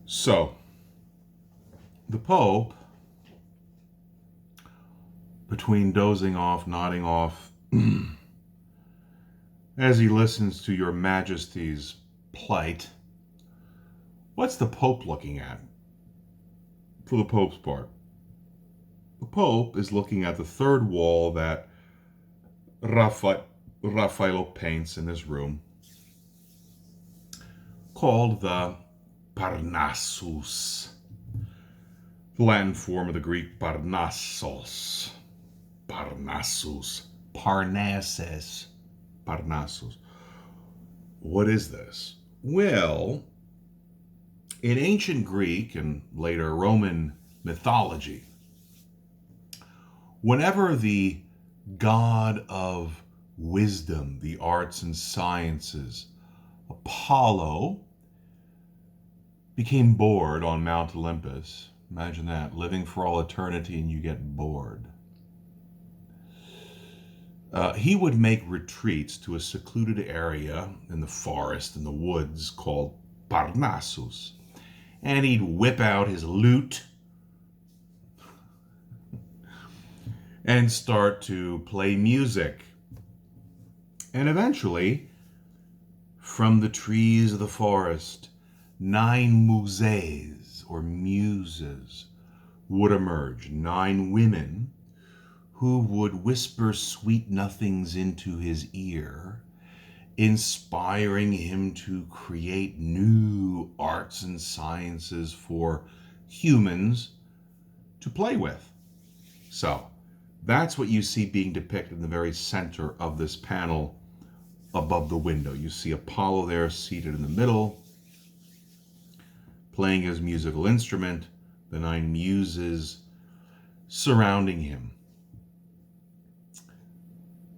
So, the Pope, between dozing off, nodding off, as he listens to your Majesty's plight, what's the Pope looking at? For the Pope's part, the Pope is looking at the third wall that Raffaello paints in this room, called the Parnassus, the Latin form of the Greek Parnassos. Parnassus. Parnassus. Parnassus. What is this? Well, in ancient Greek and later Roman mythology, whenever the god of wisdom, the arts and sciences, Apollo, became bored on Mount Olympus, imagine that, living for all eternity and you get bored. He would make retreats to a secluded area in the forest, in the woods, called Parnassus. And he'd whip out his lute and start to play music. And eventually, from the trees of the forest, 9 muses, or muses, would emerge. 9 women who would whisper sweet nothings into his ear, inspiring him to create new arts and sciences for humans to play with. So, that's what you see being depicted in the very center of this panel above the window. You see Apollo there seated in the middle, playing his musical instrument, the 9 muses surrounding him.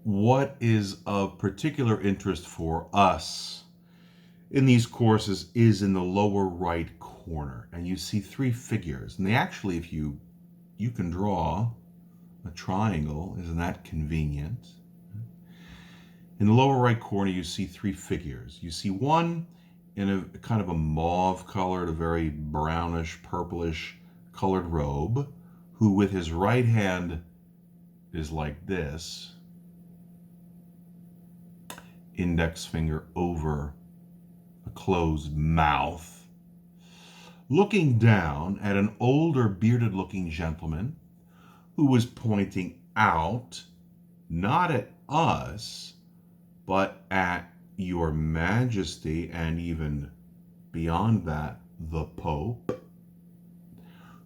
What is of particular interest for us in these courses is in the lower right corner. And you see 3 figures. And they actually, if you can draw a triangle, isn't that convenient? In the lower right corner, you see 3 figures. You see one in a kind of a mauve colored, a very brownish, purplish colored robe, who with his right hand is like this, index finger over a closed mouth, looking down at an older bearded looking gentleman who was pointing out, not at us, but at your Majesty, and even beyond that, the Pope,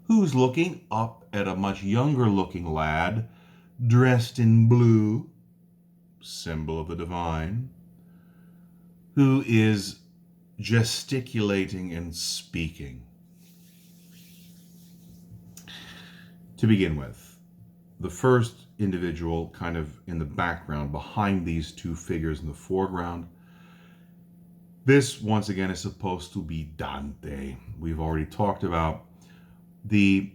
who's looking up at a much younger looking lad dressed in blue, symbol of the divine, who is gesticulating and speaking. To begin with, the first individual kind of in the background behind these 2 figures in the foreground, this once again is supposed to be Dante. We've already talked about the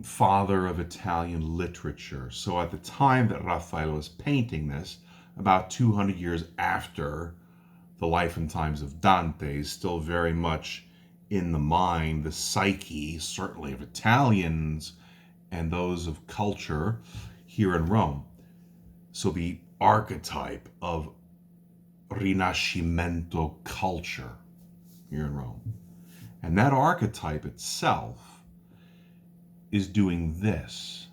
father of Italian literature. So at the time that Raffaello was painting this, about 200 years after the life and times of Dante, is still very much in the mind, the psyche, certainly of Italians and those of culture here in Rome. So the archetype of Rinascimento culture here in Rome. And that archetype itself is doing this,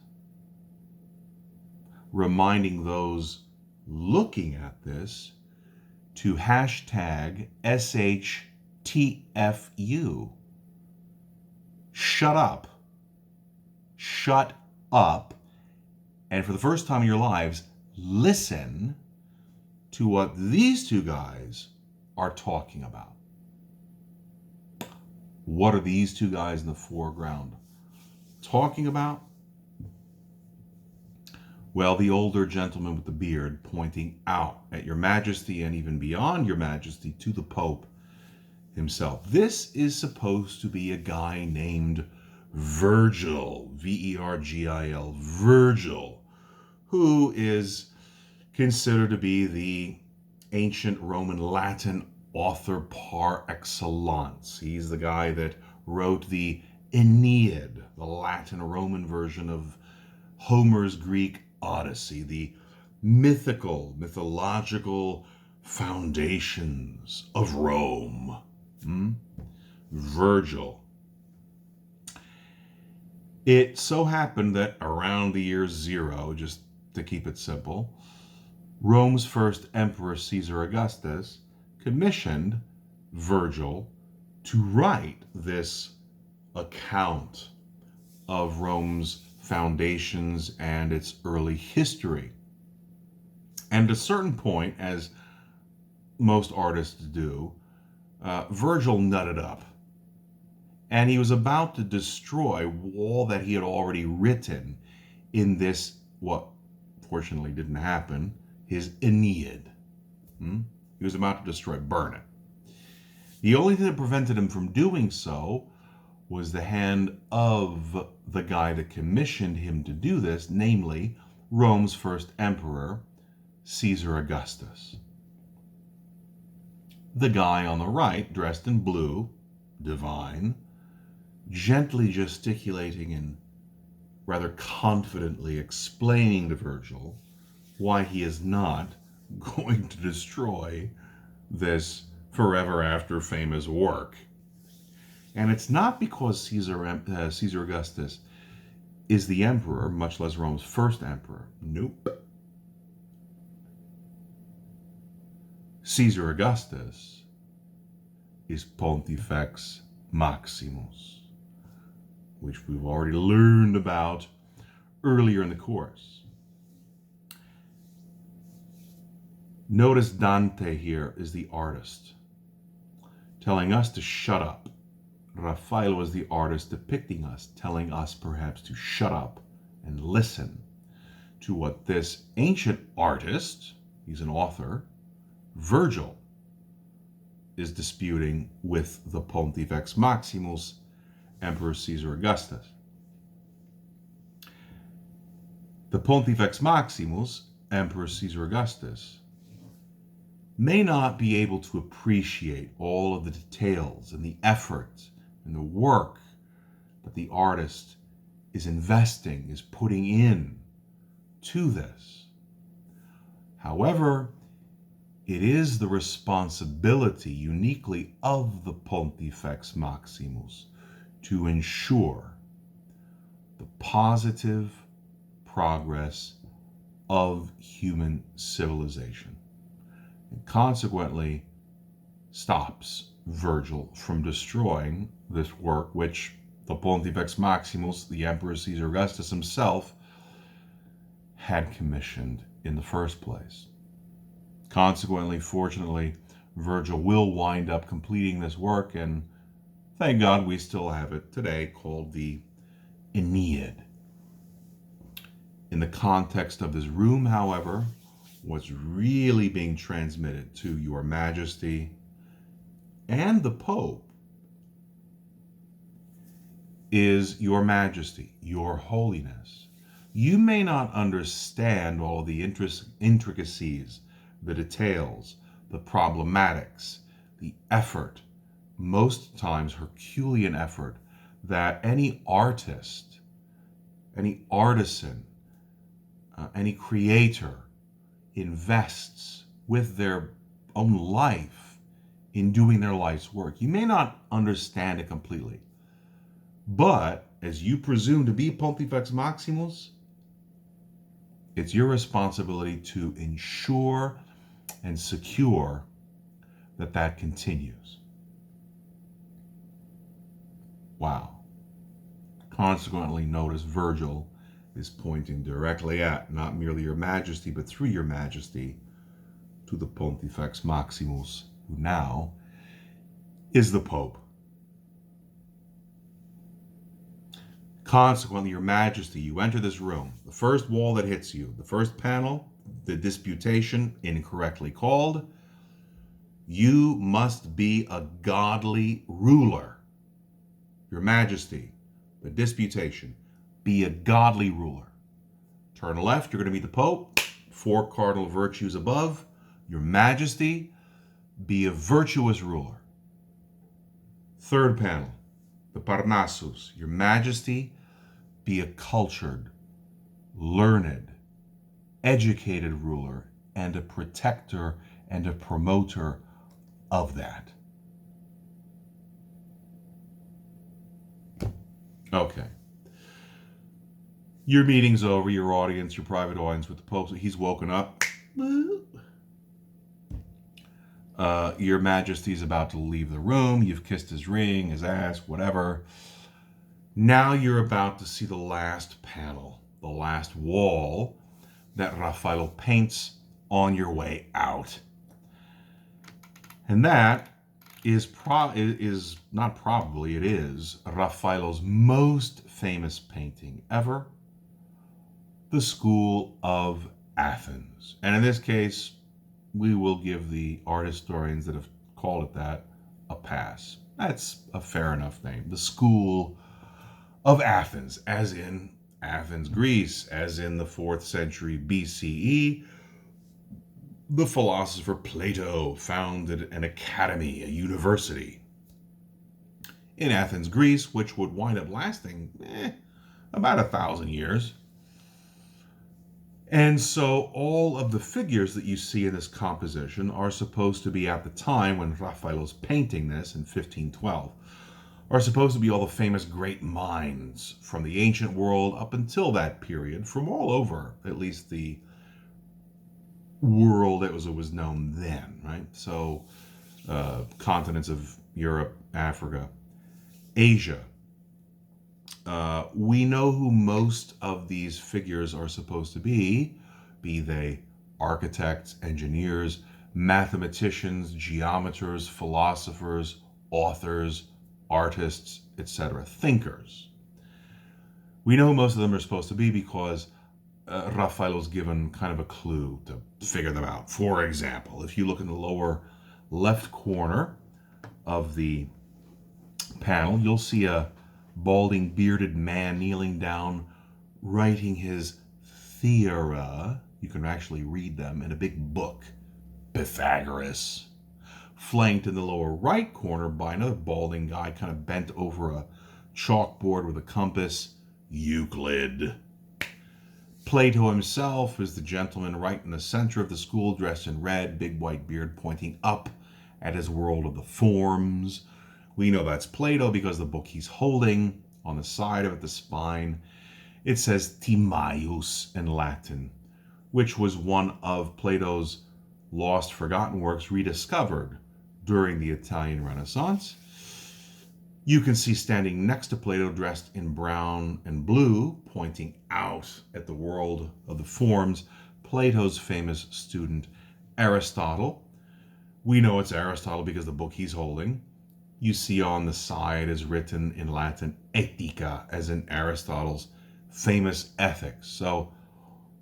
reminding those looking at this to hashtag SHTFU. Shut up. Shut up. And for the first time in your lives, listen to what these 2 guys are talking about. What are these 2 guys in the foreground talking about? Well, the older gentleman with the beard pointing out at your Majesty and even beyond your Majesty to the Pope himself. This is supposed to be a guy named Virgil, Vergil, Virgil, who is considered to be the ancient Roman Latin author par excellence. He's the guy that wrote the Aeneid, the Latin Roman version of Homer's Greek Odyssey, the mythological foundations of Rome. Virgil. It so happened that around the year 0, just to keep it simple, Rome's first emperor, Caesar Augustus, commissioned Virgil to write this account of Rome's foundations and its early history. And at a certain point, as most artists do, Virgil nutted up. And he was about to destroy all that he had already written in this, what fortunately didn't happen, his Aeneid. He was about to destroy, burn it. The only thing that prevented him from doing so was the hand of the guy that commissioned him to do this, namely Rome's first emperor, Caesar Augustus. The guy on the right, dressed in blue, divine, gently gesticulating and rather confidently explaining to Virgil why he is not going to destroy this forever after famous work. And it's not because Caesar Augustus is the emperor, much less Rome's first emperor. Nope. Caesar Augustus is Pontifex Maximus, which we've already learned about earlier in the course. Notice Dante here is the artist, telling us to shut up. Raffaello is the artist depicting us, telling us perhaps to shut up and listen to what this ancient artist, he's an author, Virgil, is disputing with the Pontifex Maximus, Emperor Caesar Augustus. The Pontifex Maximus, Emperor Caesar Augustus, may not be able to appreciate all of the details and the effort and the work that the artist is investing, is putting in to this. However, it is the responsibility uniquely of the Pontifex Maximus to ensure the positive progress of human civilization, and consequently stops Virgil from destroying this work which the Pontifex Maximus, the Emperor Caesar Augustus himself, had commissioned in the first place. Consequently, fortunately, Virgil will wind up completing this work, and thank God we still have it today, called the Aeneid. In the context of this room, however, what's really being transmitted to Your Majesty and the Pope is, Your Majesty, Your Holiness, you may not understand all the intricacies, the details, the problematics, the effort, most times Herculean effort, that any artist, any artisan, any creator invests with their own life in doing their life's work. You may not understand it completely, but as you presume to be Pontifex Maximus, it's your responsibility to ensure and secure that that continues. Wow. Consequently, notice Virgil is pointing directly at, not merely Your Majesty, but through Your Majesty, to the Pontifex Maximus, who now is the Pope. Consequently, Your Majesty, you enter this room. The first wall that hits you, the first panel, the disputation, incorrectly called. You must be a godly ruler. Your Majesty, the disputation, be a godly ruler. Turn left, you're going to meet the Pope. 4 cardinal virtues above. Your Majesty, be a virtuous ruler. Third panel, the Parnassus, your majesty, be a cultured, learned, educated ruler and a protector and a promoter of that. Okay. Your meeting's over, your audience, your private audience with the Pope, he's woken up. Your Majesty's about to leave the room. You've kissed his ring, his ass, whatever. Now you're about to see the last panel, the last wall that Raffaello paints on your way out. And that is Raffaello's most famous painting ever, the School of Athens. And in this case, we will give the art historians that have called it that a pass. That's a fair enough name. The School of Athens, as in Athens, Greece, as in the 4th century BCE. The philosopher Plato founded an academy, a university in Athens, Greece, which would wind up lasting about 1,000 years. And so all of the figures that you see in this composition are supposed to be, at the time when Raffaello's painting this in 1512, are supposed to be all the famous great minds from the ancient world up until that period, from all over, at least the world that was known then, right? So continents of Europe, Africa, Asia. We know who most of these figures are supposed to be they architects, engineers, mathematicians, geometers, philosophers, authors, artists, etc., thinkers. We know who most of them are supposed to be because Raffaello's given kind of a clue to figure them out. For example, if you look in the lower left corner of the panel, you'll see a balding, bearded man kneeling down, writing his theora. You can actually read them in a big book, Pythagoras. Flanked in the lower right corner by another balding guy, kind of bent over a chalkboard with a compass, Euclid. Plato himself is the gentleman right in the center of the school, dressed in red, big white beard pointing up at his world of the forms. We know that's Plato because the book he's holding, on the side of it, the spine, it says Timaeus in Latin, which was one of Plato's lost, forgotten works rediscovered during the Italian Renaissance. You can see standing next to Plato, dressed in brown and blue, pointing out at the world of the forms, Plato's famous student, Aristotle. We know it's Aristotle because the book he's holding, you see on the side is written in Latin, Etica, as in Aristotle's famous Ethics. So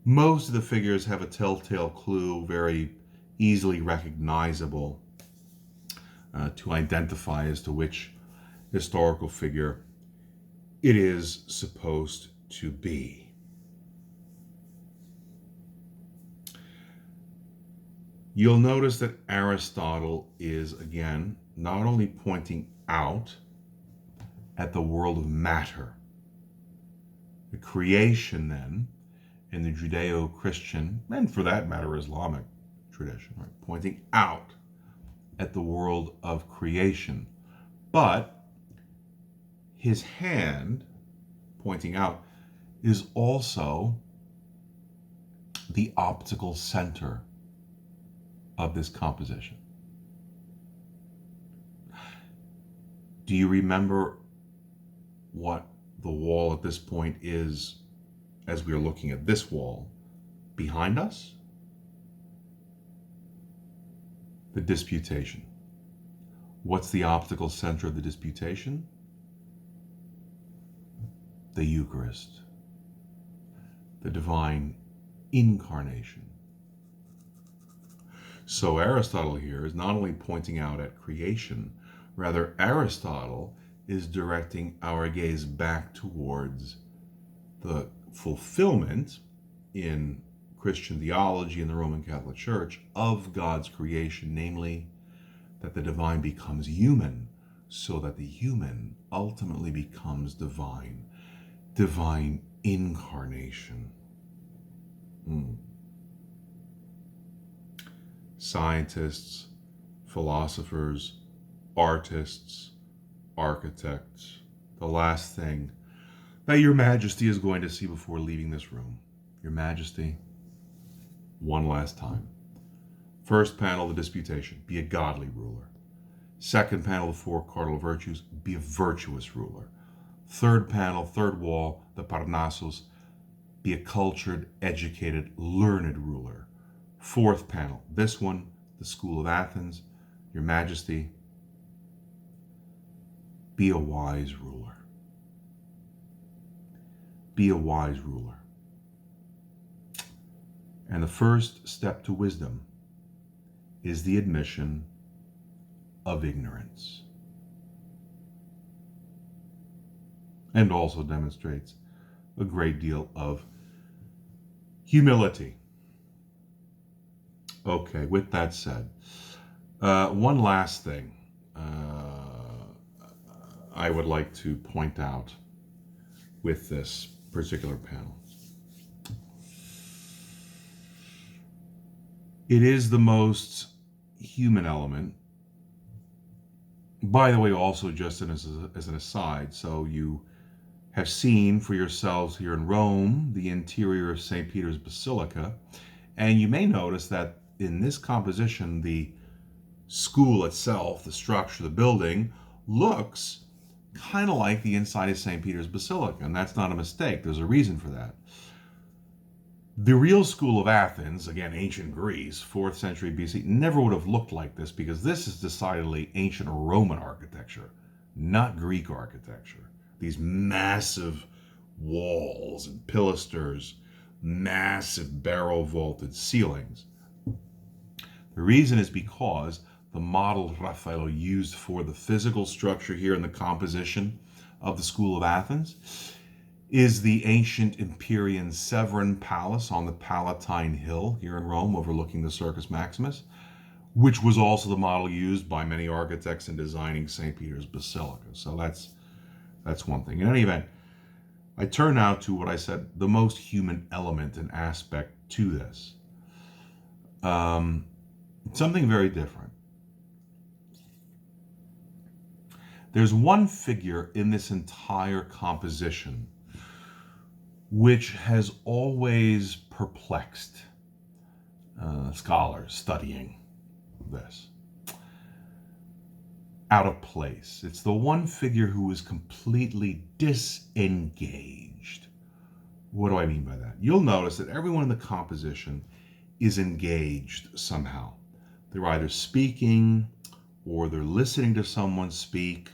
most of the figures have a telltale clue, very easily recognizable to identify as to which historical figure it is supposed to be. You'll notice that Aristotle is, again, not only pointing out at the world of matter, the creation then, in the Judeo-Christian, and for that matter, Islamic tradition, right? Pointing out at the world of creation. But his hand, pointing out, is also the optical center of this composition. Do you remember what the wall at this point is as we are looking at this wall behind us? The disputation. What's the optical center of the disputation? The Eucharist, the divine incarnation. So Aristotle here is not only pointing out at creation, rather Aristotle is directing our gaze back towards the fulfillment in Christian theology and the Roman Catholic Church of God's creation, namely that the divine becomes human, so that the human ultimately becomes divine. Divine incarnation. Scientists, philosophers, artists, architects, the last thing that Your Majesty is going to see before leaving this room. Your Majesty, one last time. First panel, the disputation, be a godly ruler. Second panel, the four cardinal virtues, be a virtuous ruler. Third panel, third wall, the Parnassus, be a cultured, educated, learned ruler. Fourth panel, this one, the School of Athens, Your Majesty, be a wise ruler. Be a wise ruler. And the first step to wisdom is the admission of ignorance. And also demonstrates a great deal of humility. Okay, with that said, one last thing I would like to point out with this particular panel. It is the most human element. By the way, also just as an aside, so you have seen for yourselves here in Rome the interior of St. Peter's Basilica, and you may notice that in this composition, the school itself, the structure, the building, looks kind of like the inside of St. Peter's Basilica, and that's not a mistake. There's a reason for that. The real school of Athens, again, ancient Greece, 4th century BC, never would have looked like this because this is decidedly ancient Roman architecture, not Greek architecture. These massive walls and pilasters, massive barrel vaulted ceilings. The reason is because the model Raffaello used for the physical structure here in the composition of the School of Athens is the ancient Empyrean Severan Palace on the Palatine Hill here in Rome overlooking the Circus Maximus, which was also the model used by many architects in designing St. Peter's Basilica. So that's one thing. In any event, I turn now to what I said, the most human element and aspect to this. Something very different. There's one figure in this entire composition which has always perplexed scholars studying this. Out of place. It's the one figure who is completely disengaged. What do I mean by that? You'll notice that everyone in the composition is engaged somehow. They're either speaking, or they're listening to someone speak,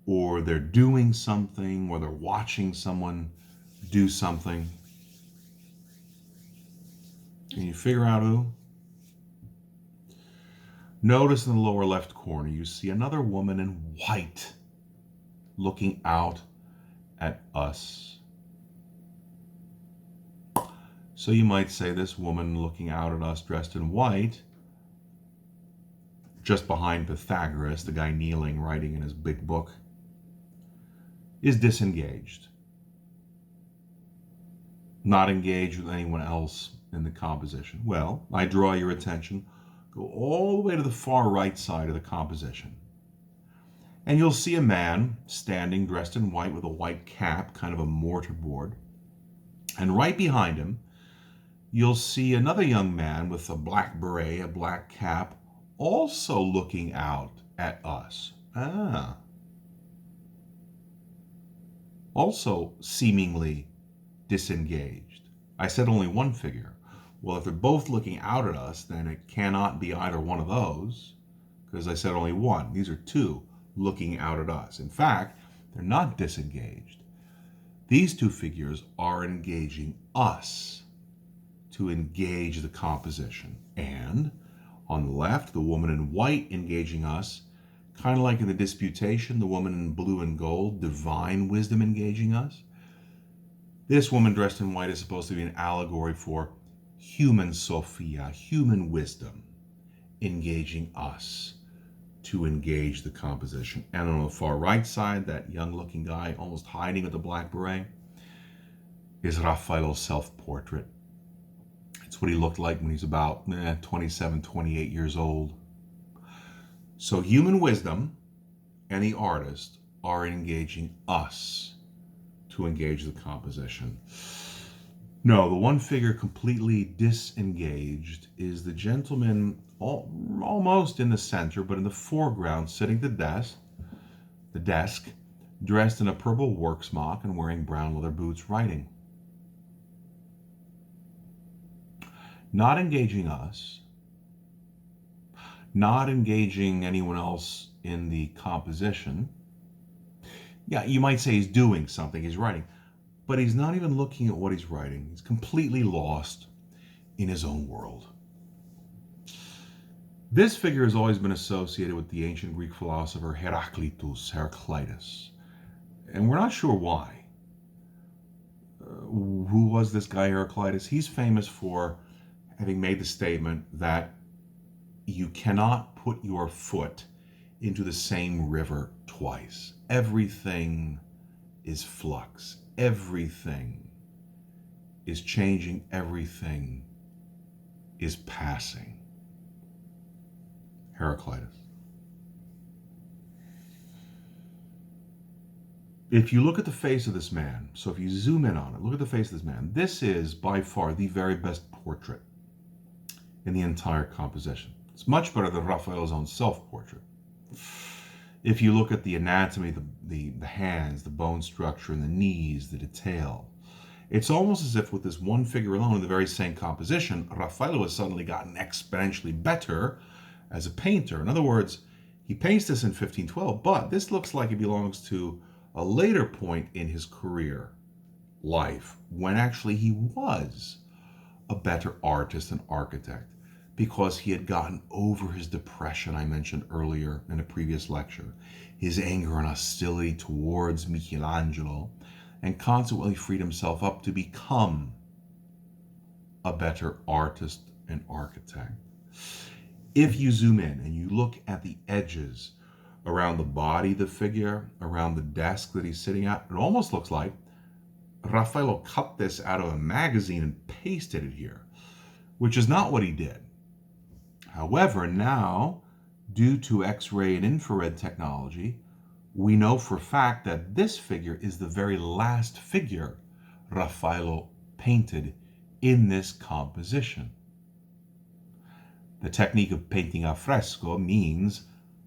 or they're doing something, or they're watching someone do something. Can you figure out who? Notice in the lower left corner, you see another woman in white looking out at us. So you might say this woman looking out at us dressed in white, just behind Pythagoras, the guy kneeling, writing in his big book, is disengaged. Not engaged with anyone else in the composition. Well, I draw your attention, go all the way to the far right side of the composition. And you'll see a man standing dressed in white with a white cap, kind of a mortarboard. And right behind him, you'll see another young man with a black beret, a black cap, also looking out at us. Also seemingly disengaged. I said only one figure. Well, if they're both looking out at us, then it cannot be either one of those, because I said only one. These are two looking out at us. In fact, they're not disengaged. These two figures are engaging us to engage the composition. And on the left, the woman in white engaging us, kind of like in the disputation, the woman in blue and gold, divine wisdom engaging us. This woman dressed in white is supposed to be an allegory for human Sophia, human wisdom, engaging us to engage the composition. And on the far right side, that young-looking guy almost hiding with the black beret is Raffaello's self-portrait. It's what he looked like when he's about 27, 28 years old. So human wisdom and the artist are engaging us to engage the composition. No, the one figure completely disengaged is the gentleman almost in the center, but in the foreground, sitting at the desk, dressed in a purple work smock and wearing brown leather boots, writing. Not engaging us, not engaging anyone else in the composition. Yeah, you might say he's doing something, he's writing, but he's not even looking at what he's writing. He's completely lost in his own world. This figure has always been associated with the ancient Greek philosopher Heraclitus, and we're not sure why. Who was this guy Heraclitus? He's famous for having made the statement that you cannot put your foot into the same river twice. Everything is flux. Everything is changing. Everything is passing. Heraclitus. If you look at the face of this man, so if you zoom in on it, look at the face of this man. This is by far the very best portrait in the entire composition. It's much better than Raffaello's own self-portrait. If you look at the anatomy, the hands, the bone structure, and the knees, the detail, it's almost as if with this one figure alone in the very same composition, Raffaello has suddenly gotten exponentially better as a painter. In other words, he paints this in 1512, but this looks like it belongs to a later point in his career life when actually he was a better artist and architect because he had gotten over his depression I mentioned earlier in a previous lecture, his anger and hostility towards Michelangelo, and consequently freed himself up to become a better artist and architect. If you zoom in and you look at the edges around the body of the figure, around the desk that he's sitting at, it almost looks like Raffaello cut this out of a magazine and pasted it here, which is not what he did. However, now, due to X-ray and infrared technology, we know for a fact that this figure is the very last figure Raffaello painted in this composition. The technique of painting a fresco means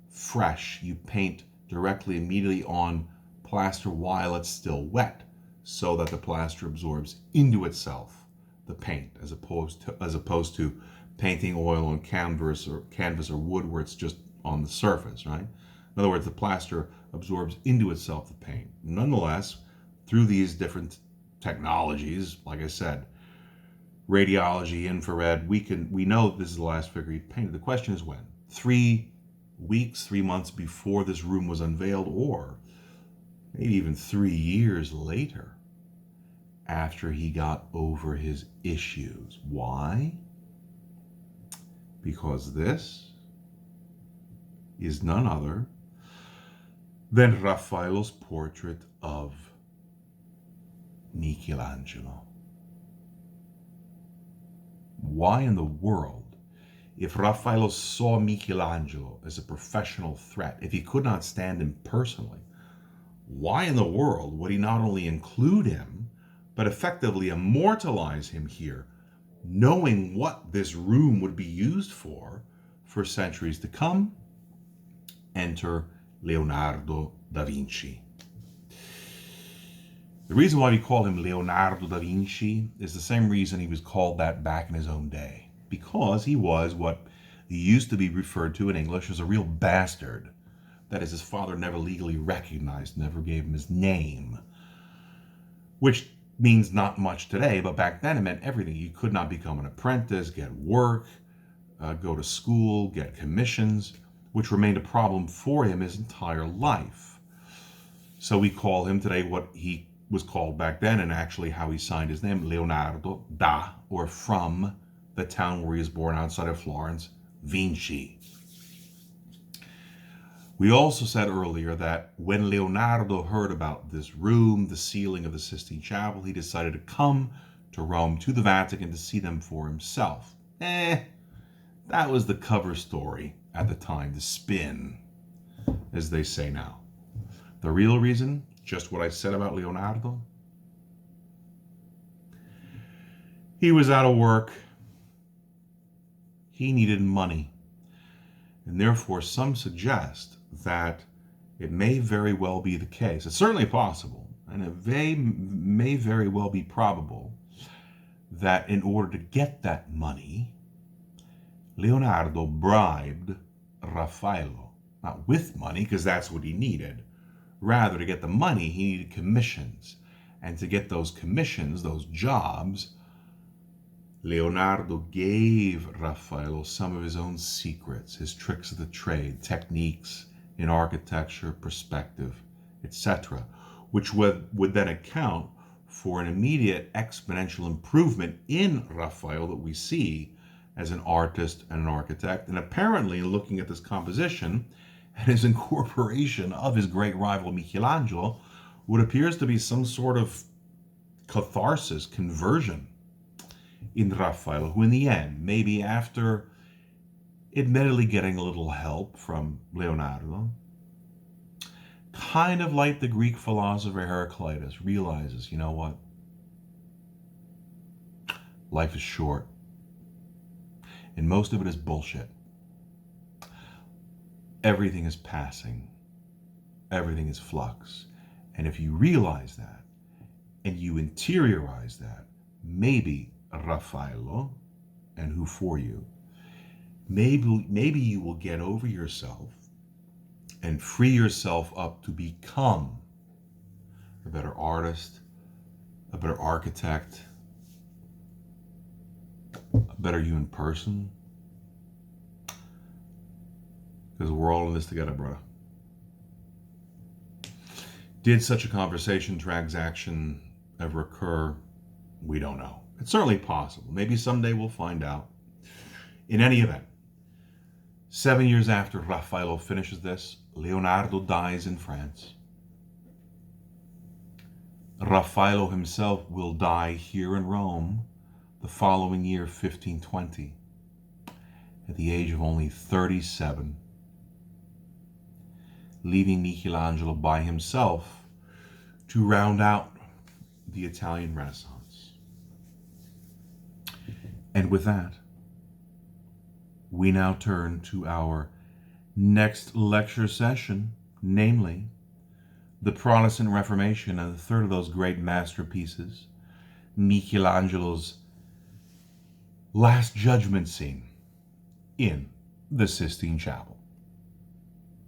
fresh. You paint directly immediately on plaster while it's still wet so that the plaster absorbs into itself the paint as opposed to painting oil on canvas or wood where it's just on the surface, right? In other words, the plaster absorbs into itself the paint. Nonetheless, through these different technologies, like I said, radiology, infrared, we know this is the last figure he painted. The question is when? 3 weeks, 3 months before this room was unveiled, or maybe even 3 years later after he got over his issues. Why? Because this is none other than Raffaello's portrait of Michelangelo. Why in the world, if Raffaello saw Michelangelo as a professional threat, if he could not stand him personally, why in the world would he not only include him, but effectively immortalize him here, knowing what this room would be used for centuries to come? Enter Leonardo da Vinci. The reason why we call him Leonardo da Vinci is the same reason he was called that back in his own day, because he was what used to be referred to in English as a real bastard. That is, his father never legally recognized, never gave him his name, which means not much today, but back then it meant everything. You could not become an apprentice, get work, go to school, get commissions, which remained a problem for him his entire life. So we call him today what he was called back then, and actually how he signed his name, Leonardo da, or from the town where he was born outside of Florence, Vinci. We also said earlier that when Leonardo heard about this room, the ceiling of the Sistine Chapel, he decided to come to Rome, to the Vatican, to see them for himself. That was the cover story at the time, the spin, as they say now. The real reason, just what I said about Leonardo. He was out of work. He needed money. And therefore, some suggest that it may very well be the case. It's certainly possible, and it may very well be probable that in order to get that money, Leonardo bribed Raffaello, not with money, because that's what he needed. Rather, to get the money, he needed commissions. And to get those commissions, those jobs, Leonardo gave Raffaello some of his own secrets, his tricks of the trade, techniques in architecture, perspective, etc., which would then account for an immediate exponential improvement in Raffaello that we see as an artist and an architect. And apparently, looking at this composition and his incorporation of his great rival Michelangelo, what appears to be some sort of catharsis, conversion in Raffaello, who in the end, maybe after admittedly getting a little help from Leonardo, kind of like the Greek philosopher Heraclitus, realizes, you know what? Life is short. And most of it is bullshit. Everything is passing. Everything is flux. And if you realize that, and you interiorize that, maybe Raffaello, and who for you, maybe you will get over yourself and free yourself up to become a better artist, a better architect, a better human person. Because we're all in this together, brother. Did such a conversation, transaction ever occur? We don't know. It's certainly possible. Maybe someday we'll find out. In any event, 7 years after Raffaello finishes this, Leonardo dies in France. Raffaello himself will die here in Rome the following year, 1520, at the age of only 37, leaving Michelangelo by himself to round out the Italian Renaissance. And with that, we now turn to our next lecture session, namely the Protestant Reformation and the third of those great masterpieces, Michelangelo's Last Judgment scene in the Sistine Chapel.